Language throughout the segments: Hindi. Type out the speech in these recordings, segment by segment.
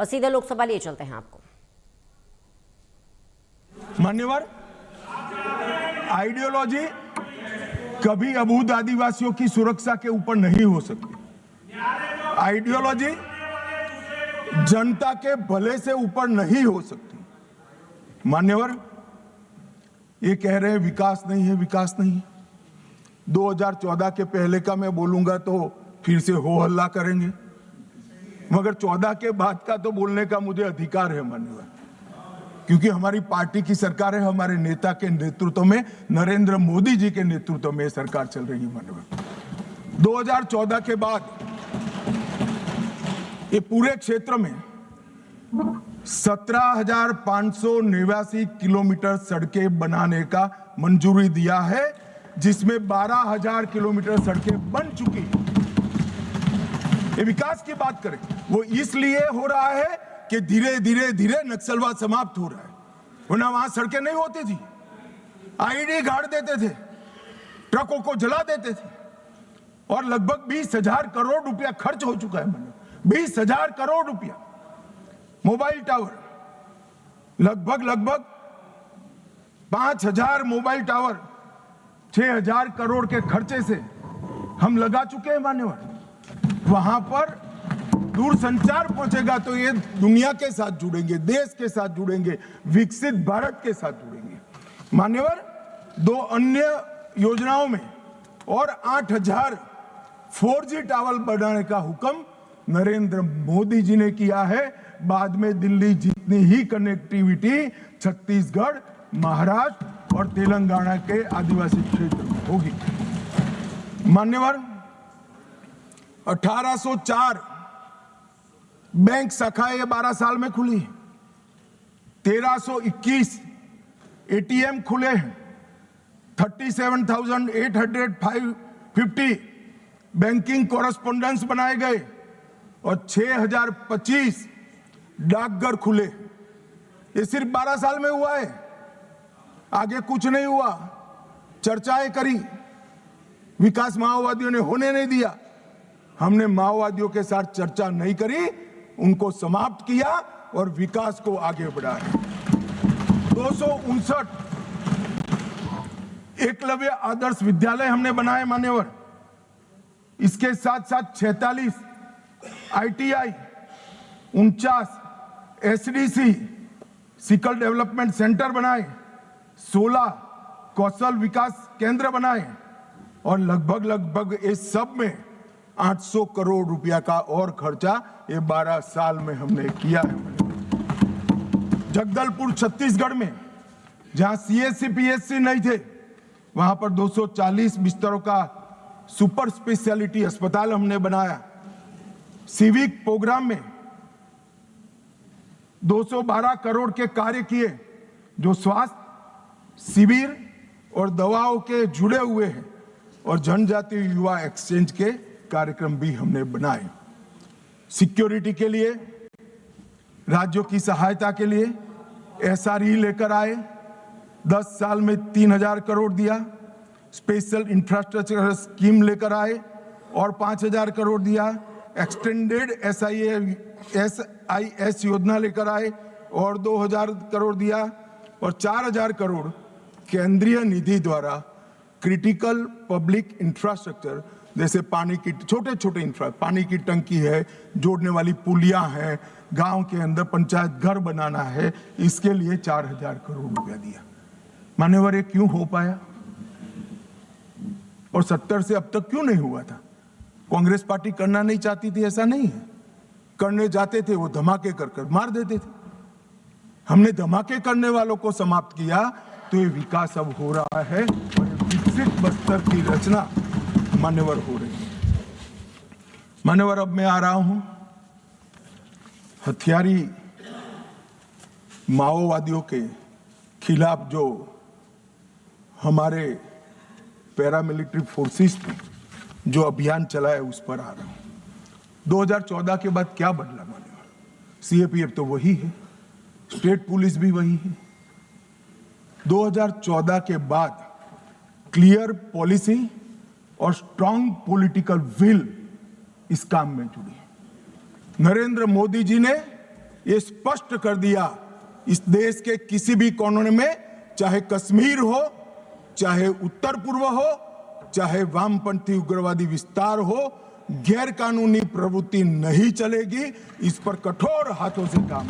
और सीधे लोकसभा लिए चलते हैं आपको। मान्यवर, आइडियोलॉजी कभी अबूझ आदिवासियों की सुरक्षा के ऊपर नहीं हो सकती। आइडियोलॉजी जनता के भले से ऊपर नहीं हो सकती। मान्यवर, ये कह रहे हैं विकास नहीं है, विकास नहीं है। 2014 के पहले का मैं बोलूंगा तो फिर से हो हल्ला करेंगे, मगर 14 के बाद का तो बोलने का मुझे अधिकार है मान्यवर, क्योंकि हमारी पार्टी की सरकार है, हमारे नेता के नेतृत्व में, नरेंद्र मोदी जी के नेतृत्व में सरकार चल रही है मान्यवर। 2014 के बाद ये पूरे क्षेत्र में 17,589 किलोमीटर सड़कें बनाने का मंजूरी दिया है, जिसमें 12,000 किलोमीटर सड़कें बन चुकी हैं। ये विकास की बात करें, वो इसलिए हो रहा है कि धीरे धीरे धीरे नक्सलवाद समाप्त हो रहा है, वरना वहां सड़कें नहीं होती थी। आईडी गाड़ देते थे, ट्रकों को जला देते थे, और लगभग 20,000 करोड़ रुपया खर्च हो चुका है। 20,000 करोड़ रुपया। मोबाइल टावर लगभग 5,000 मोबाइल टावर 6,000 करोड़ के खर्चे से हम लगा चुके हैं मान्यवर। वहां पर दूरसंचार पहुंचेगा तो ये दुनिया के साथ जुड़ेंगे, देश के साथ जुड़ेंगे, विकसित भारत के साथ जुड़ेंगे मान्यवर। 2 अन्य योजनाओं में और 8,000 4G टावर बनाने का हुक्म नरेंद्र मोदी जी ने किया है। बाद में दिल्ली जितनी ही कनेक्टिविटी छत्तीसगढ़, महाराष्ट्र और तेलंगाना के आदिवासी क्षेत्र में होगी मान्यवर। 1804 बैंक शाखाएं ये 12 साल में खुली है। 1321 ATM खुले हैं। 37,850 बैंकिंग कॉरेस्पोंडेंस बनाए गए और 6,025 डाकघर खुले। ये सिर्फ 12 साल में हुआ है, आगे कुछ नहीं हुआ। चर्चाएं करी, विकास माओवादियों ने होने नहीं दिया। हमने माओवादियों के साथ चर्चा नहीं करी, उनको समाप्त किया और विकास को आगे बढ़ाया। 259 एकलव्य आदर्श विद्यालय हमने बनाए मान्यवर। इसके साथ साथ 46 ITI, 49 SDC sickle development centre बनाए, 16 कौशल विकास केंद्र बनाए और लगभग इस सब में 800 करोड़ रुपया का और खर्चा ये 12 साल में हमने किया है। जगदलपुर छत्तीसगढ़ में जहां CSC PSC नहीं थे, वहां पर 240 बिस्तरों का सुपर स्पेशलिटी अस्पताल हमने बनाया। सिविक प्रोग्राम में 212 करोड़ के कार्य किए, जो स्वास्थ्य शिविर और दवाओं के जुड़े हुए हैं, और जनजातीय युवा एक्सचेंज के कार्यक्रम भी हमने बनाए। सिक्योरिटी के लिए, राज्यों की सहायता के लिए SRE लेकर आए, 10 साल में 3,000 करोड़ दिया। स्पेशल इंफ्रास्ट्रक्चर स्कीम लेकर आए और 5,000 करोड़ दिया। एक्सटेंडेड SIS योजना लेकर आए और 2,000 करोड़ दिया, और 4,000 करोड़ केंद्रीय निधि द्वारा क्रिटिकल पब्लिक इंफ्रास्ट्रक्चर, जैसे पानी की छोटे पानी की टंकी है, जोड़ने वाली पुलियां हैं, गांव के अंदर पंचायत घर बनाना है, इसके लिए 4,000 करोड़ रुपया दिया मान्यवर। ये क्यों हो पाया और 70 से अब तक क्यों नहीं हुआ था? कांग्रेस पार्टी करना नहीं चाहती थी, ऐसा नहीं है। करने जाते थे वो धमाके कर मार देते थे। हमने धमाके करने वालों को समाप्त किया, तो ये विकास अब हो रहा है और विकसित बस्तर की रचना मान्यवर हो रही है मान्यवर। अब मैं आ रहा हूं हथियारी माओवादियों के खिलाफ जो हमारे पैरामिलिट्री फोर्सेस ने जो अभियान चलाया, उस पर आ रहा हूं। 2014 के बाद क्या बदला मान्यवर? CAPF तो वही है, स्टेट पुलिस भी वही है। 2014 के बाद क्लियर पॉलिसी और स्ट्रांग पॉलिटिकल विल इस काम में जुड़ी। नरेंद्र मोदी जी ने ये स्पष्ट कर दिया इस देश के किसी भी कोने में, चाहे कश्मीर हो, चाहे उत्तर पूर्व हो, चाहे वामपंथी उग्रवादी विस्तार हो, गैर कानूनी प्रवृत्ति नहीं चलेगी। इस पर कठोर हाथों से काम।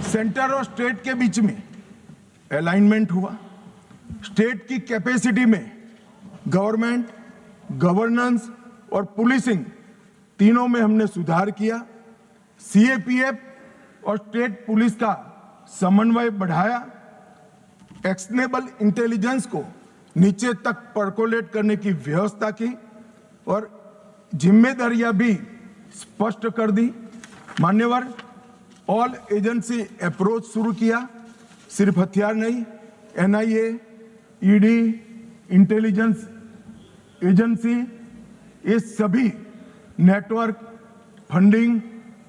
सेंटर और स्टेट के बीच में अलाइनमेंट हुआ। स्टेट की कैपेसिटी में गवर्नमेंट, गवर्नेंस और पुलिसिंग तीनों में हमने सुधार किया। सीएपीएफ और स्टेट पुलिस का समन्वय बढ़ाया। एक्शनेबल इंटेलिजेंस को नीचे तक परकोलेट करने की व्यवस्था की और जिम्मेदारियां भी स्पष्ट कर दी। मान्यवर, ऑल एजेंसी अप्रोच शुरू किया। सिर्फ हथियार नहीं, एनआईए, ईडी, इंटेलिजेंस एजेंसी, ये सभी नेटवर्क, फंडिंग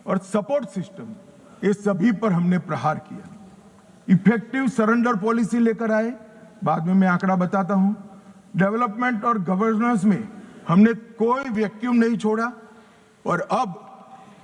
और सपोर्ट सिस्टम, ये सभी पर हमने प्रहार किया। इफेक्टिव सरेंडर पॉलिसी लेकर आए, बाद में मैं आंकड़ा बताता हूं। डेवलपमेंट और गवर्नेंस में हमने कोई वैक्यूम नहीं छोड़ा और अब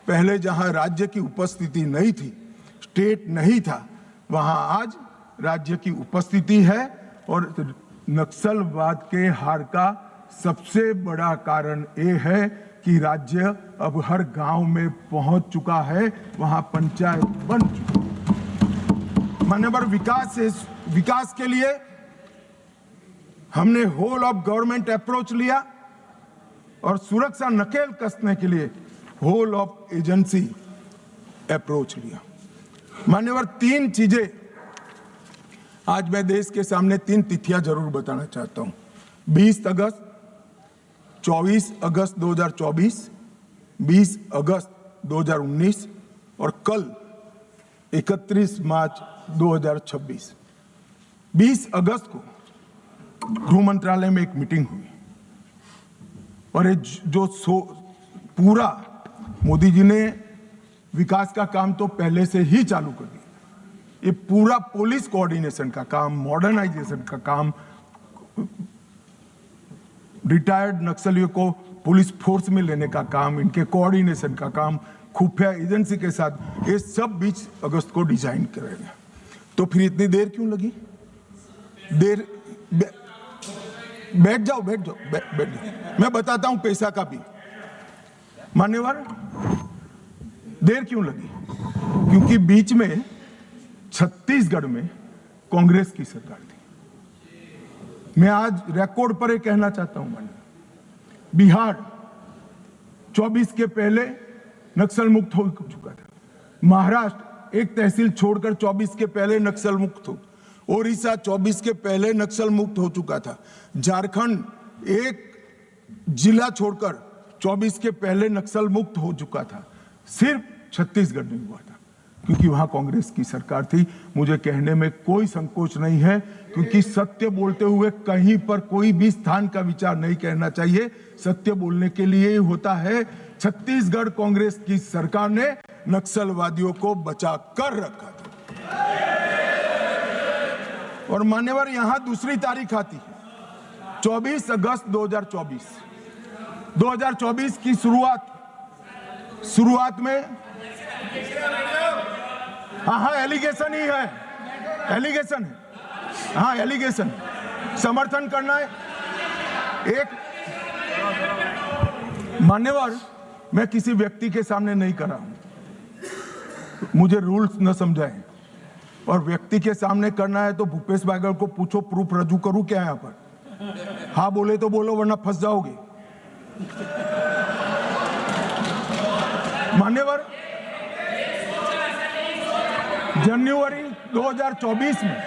पहले जहां राज्य की उपस्थिति नहीं थी, स्टेट नहीं था, वहां आज राज्य की उपस्थिति है। और नक्सलवाद के हार का सबसे बड़ा कारण ये है कि राज्य अब हर गांव में पहुंच चुका है, वहां पंचायत बन चुकी है। मान्यवर, विकास के लिए हमने होल ऑफ गवर्नमेंट अप्रोच लिया और सुरक्षा नकेल कसने के लिए होल ऑफ एजेंसी अप्रोच लिया। मान्यवर, तीन चीजें आज मैं देश के सामने, तीन तिथियां जरूर बताना चाहता हूं। 20 अगस्त, 24 अगस्त 2024, 20 अगस्त 2019 और कल 31 मार्च 2026। 20 अगस्त को गृह मंत्रालय में एक मीटिंग हुई और ये जो पूरा मोदी जी ने विकास का काम तो पहले से ही चालू कर दिया। ये पूरा पुलिस कोऑर्डिनेशन का काम, मॉडर्नाइजेशन का काम, रिटायर्ड नक्सलियों को पुलिस फोर्स में लेने का काम, इनके कोऑर्डिनेशन का काम, खुफिया एजेंसी के साथ, ये सब 20 अगस्त को डिजाइन करेंगे। तो फिर इतनी देर क्यों लगी? बैठ जाओ। मैं बताता हूं पैसा का भी। मान्यवर, देर क्यों लगी? क्योंकि बीच में छत्तीसगढ़ में कांग्रेस की सरकार थी। मैं आज रिकॉर्ड पर यह कहना चाहता हूं, मान्यवर, बिहार 24 के पहले नक्सल मुक्त हो चुका था। महाराष्ट्र एक तहसील छोड़कर 24 के पहले नक्सल मुक्त हो। ओडिशा 24 के पहले नक्सल मुक्त हो चुका था। झारखंड एक जिला छोड़कर 24 के पहले नक्सल मुक्त हो चुका था। सिर्फ छत्तीसगढ़ नहीं हुआ था क्योंकि वहां कांग्रेस की सरकार थी। मुझे कहने में कोई संकोच नहीं है, क्योंकि सत्य बोलते हुए कहीं पर कोई भी स्थान का विचार नहीं करना चाहिए। सत्य बोलने के लिए ही होता है। छत्तीसगढ़ कांग्रेस की सरकार ने नक्सलवादियों को बचा कर रखा था। और मान्यवर, यहां दूसरी तारीख आती है 24 अगस्त 2024। 2024 की शुरुआत में हाँ एलिगेशन ही है, एलिगेशन है, हाँ एलिगेशन, समर्थन करना है। एक मान्यवर, मैं किसी व्यक्ति के सामने नहीं कर रहा हूं, मुझे रूल्स न समझाएं। और व्यक्ति के सामने करना है तो भूपेश बागल को पूछो, प्रूफ रजू करूं क्या यहां पर? हाँ बोले तो बोलो, वरना फंस जाओगे। मान्यवर, जनवरी 2024 में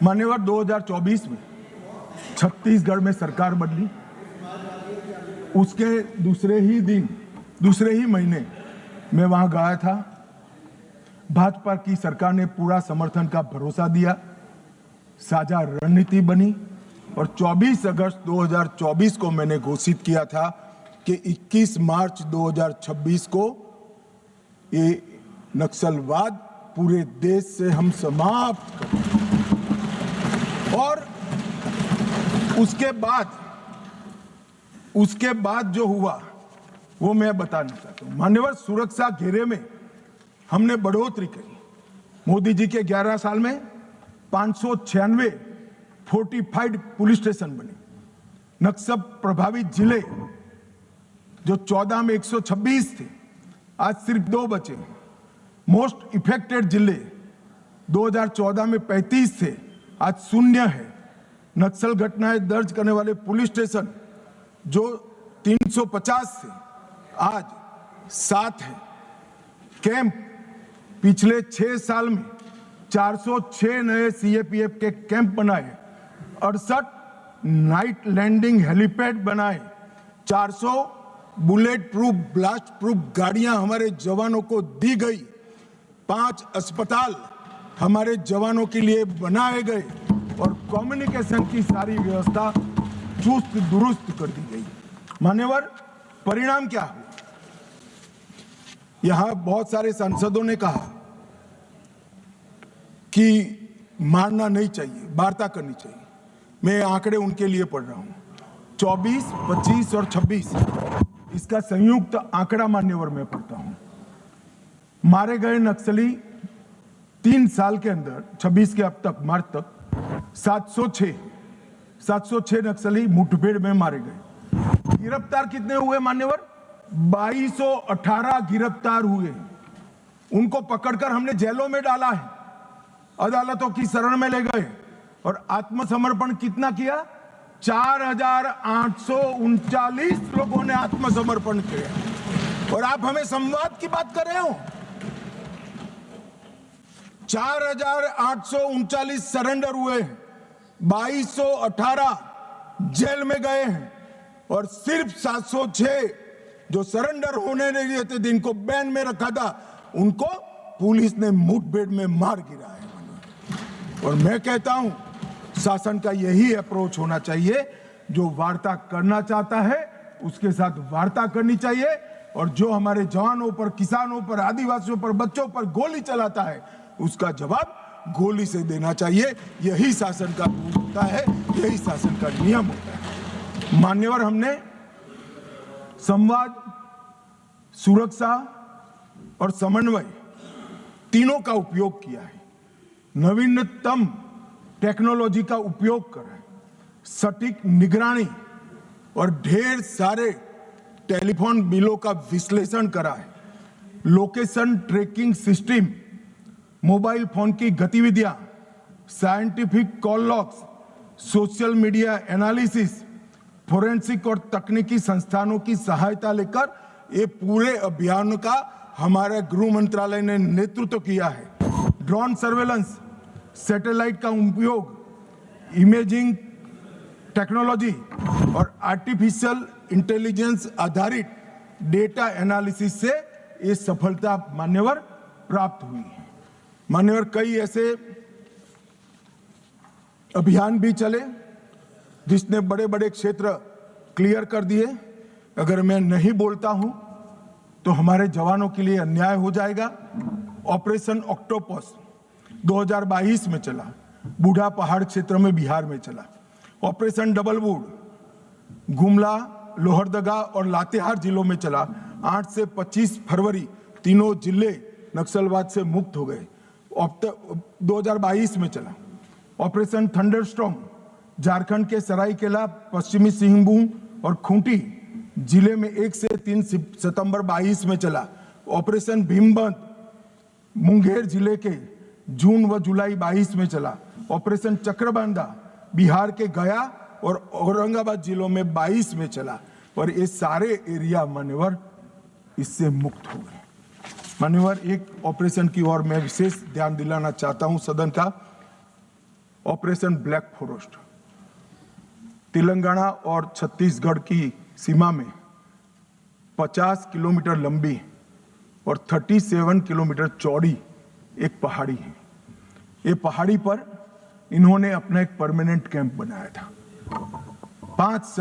मान्यवर 2024 में छत्तीसगढ़ में सरकार बदली। उसके दूसरे ही महीने मैं वहां गया था। भाजपा की सरकार ने पूरा समर्थन का भरोसा दिया। साझा रणनीति बनी और 24 अगस्त 2024 को मैंने घोषित किया था कि 21 मार्च 2026 को ये नक्सलवाद पूरे देश से हम समाप्त करें। और उसके बाद जो हुआ वो मैं बताना चाहता हूं। मान्यवर, सुरक्षा घेरे में हमने बढ़ोतरी करी। मोदी जी के 11 साल में 596 फोर्टिफाइड पुलिस स्टेशन बने। नक्सल प्रभावित जिले जो 14 में 126 थे, आज सिर्फ 2 बचे। मोस्ट इफेक्टेड जिले 2014 में 35 थे, आज 0 है। नक्सल घटनाएं दर्ज करने वाले पुलिस स्टेशन जो 350 थे, आज 7 है। कैंप पिछले 6 साल में 406 नए सीएपीएफ के कैंप बनाए, 68 नाइट लैंडिंग हेलीपैड बनाए, 400 बुलेट प्रूफ ब्लास्ट प्रूफ गाड़ियां हमारे जवानों को दी गई, 5 अस्पताल हमारे जवानों के लिए बनाए गए और कम्युनिकेशन की सारी व्यवस्था चुस्त दुरुस्त कर दी गई। मान्यवर, परिणाम क्या हुआ? यहां बहुत सारे सांसदों ने कहा कि मारना नहीं चाहिए, वार्ता करनी चाहिए। मैं आंकड़े उनके लिए पढ़ रहा हूं। 24, 25 और 26 इसका संयुक्त आंकड़ा मान्यवर में पढ़ता हूं। मारे गए नक्सली 3 साल के अंदर 26 के अब तक मार्च तक 706 नक्सली मुठभेड़ में मारे गए। गिरफ्तार कितने हुए मान्यवर? 2218 गिरफ्तार हुए। उनको पकड़कर हमने जेलों में डाला है, अदालतों की शरण में ले गए और आत्मसमर्पण कितना किया? 4839 लोगों ने आत्मसमर्पण किया। और आप हमें संवाद की बात कर रहे हो? 4839 सरेंडर हुए, 2218 जेल में गए हैं और सिर्फ 706 जो सरेंडर होने नहीं देते थे, इनको बैन में रखा था, उनको पुलिस ने मुठभेड़ में मार गिराया। और मैं कहता हूं शासन का यही अप्रोच होना चाहिए। जो वार्ता करना चाहता है उसके साथ वार्ता करनी चाहिए, और जो हमारे जवानों पर, किसानों पर, आदिवासियों पर, बच्चों पर गोली चलाता है उसका जवाब गोली से देना चाहिए। यही शासन का रूल होता है, यही शासन का नियम होता है। मान्यवर, हमने संवाद, सुरक्षा और समन्वय तीनों का उपयोग किया है। नवीनतम टेक्नोलॉजी का उपयोग कर रहे हैं, सटीक निगरानी और ढेर सारे टेलीफोन बिलों का विश्लेषण करा है। Location tracking system, mobile phone की गतिविधियां, scientific call logs, social media analysis, forensic और तकनीकी संस्थानों की सहायता लेकर ये पूरे अभियान का हमारे गृह मंत्रालय ने नेतृत्व किया है। ड्रोन सर्वेलेंस, सैटेलाइट का उपयोग, इमेजिंग टेक्नोलॉजी और आर्टिफिशियल इंटेलिजेंस आधारित डेटा एनालिसिस से ये सफलता मान्यवर प्राप्त हुई है। मान्यवर, कई ऐसे अभियान भी चले जिसने बड़े बड़े क्षेत्र क्लियर कर दिए। अगर मैं नहीं बोलता हूं तो हमारे जवानों के लिए अन्याय हो जाएगा। ऑपरेशन ऑक्टोपस 2022 में चला, बूढ़ा पहाड़ क्षेत्र में बिहार में चला। Operation double would Gumla, Lohardaga और लातेहार जिलों में चला। 8 से 25 फरवरी तीनों जिले नक्सलवाद से मुक्त हो गए। 2022 में चला। ऑपरेशन थंडरस्टॉर्म झारखंड के सरायकेला, पश्चिमी सिंहभूम और खूंटी जिले में 1 से 3 सितंबर 22 में चला। ऑपरेशन भीमबंद मुंगेर जिले के जून व जुलाई 22 में चला। ऑपरेशन चक्रबांधा बिहार के गया और औरंगाबाद जिलों में 22 में चला। और ये सारे एरिया मान्यवर इससे मुक्त हो गए। मान्यवर, एक ऑपरेशन की ओर मैं विशेष ध्यान दिलाना चाहता हूं सदन का। ऑपरेशन ब्लैक फॉरेस्ट तेलंगाना और छत्तीसगढ़ की सीमा में 50 किलोमीटर लंबी और 37 किलोमीटर चौड़ी एक पहाड़ी है। ये पहाड़ी पर इन्होंने अपना एक परमानेंट कैंप बनाया था। 5